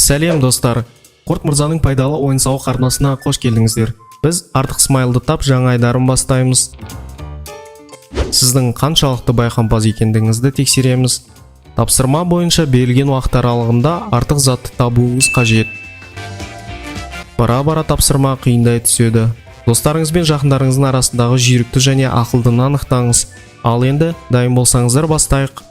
Сәлем достар, Қорт мырзаның пайдалы ойын-сауық арнасына қош келдіңіздер. Біз Артық смайлды тап жаңа айдарын бастаймыз. Сіздің қаншалықты байқампаз екендігіңізді тексереміз. Тапсырма бойынша берілген уақыт аралығында артық затты табуыңыз қажет. Бара-бара тапсырма қиындай түседі. Достарыңыз бен жақындарыңыздың арасындағы жүйрікті және ақылдыны анықтаңыз. Ал енді дайын болсаңыздар бастайық.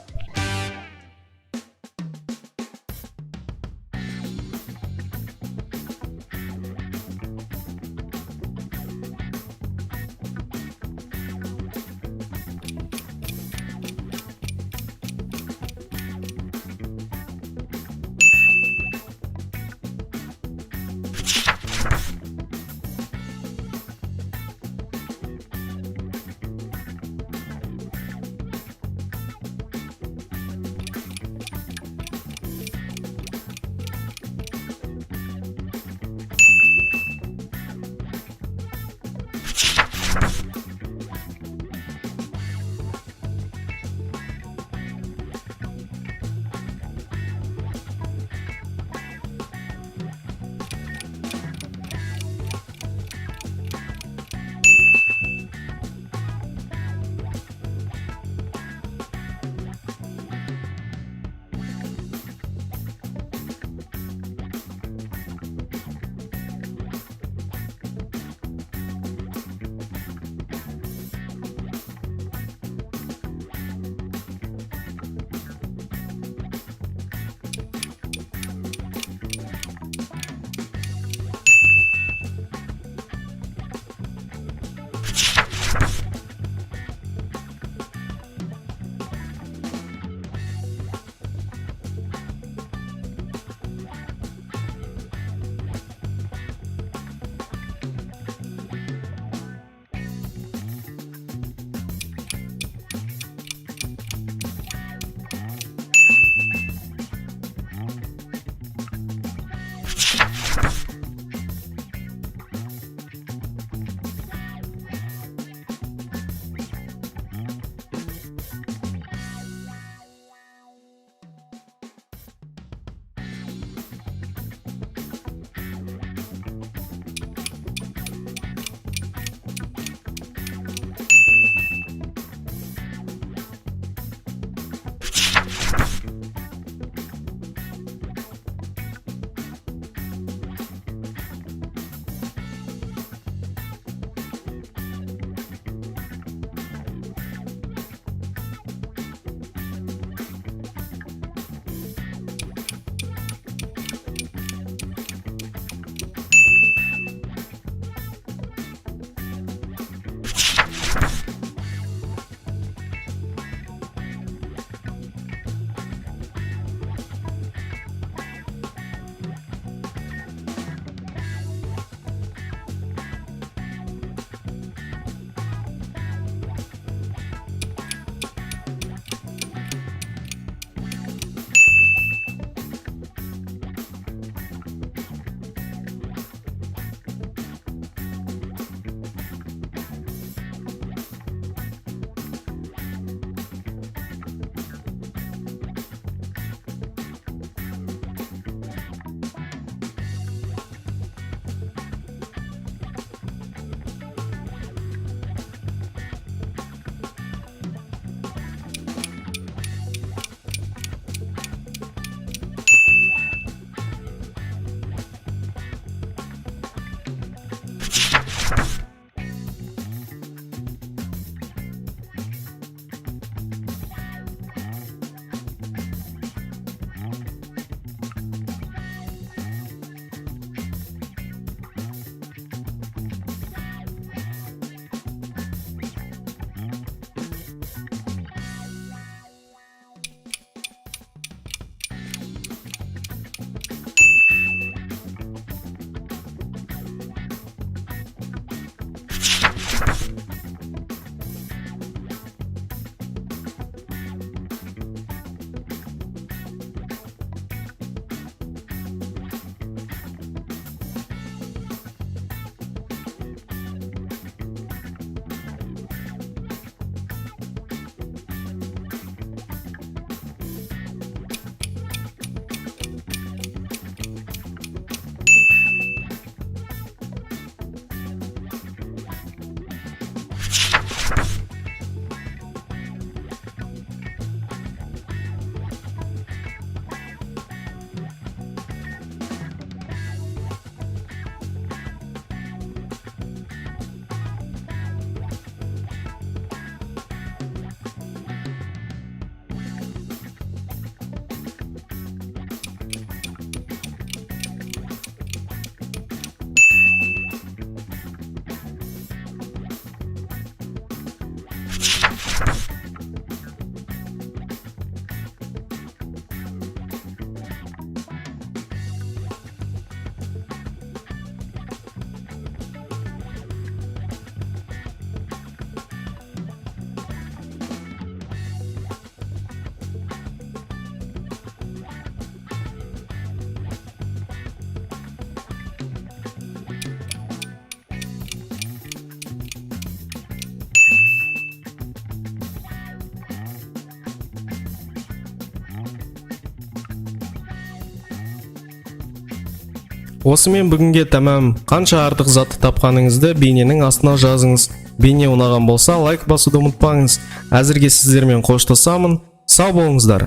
Осымен бүгінге тәмам. Қанша артық затты тапқаныңызды бейненің астына жазыңыз. Бейне ұнаған болса лайк басуды ұмытпаңыз. Әзірге сіздермен қоштасамын. Сау болыңыздар.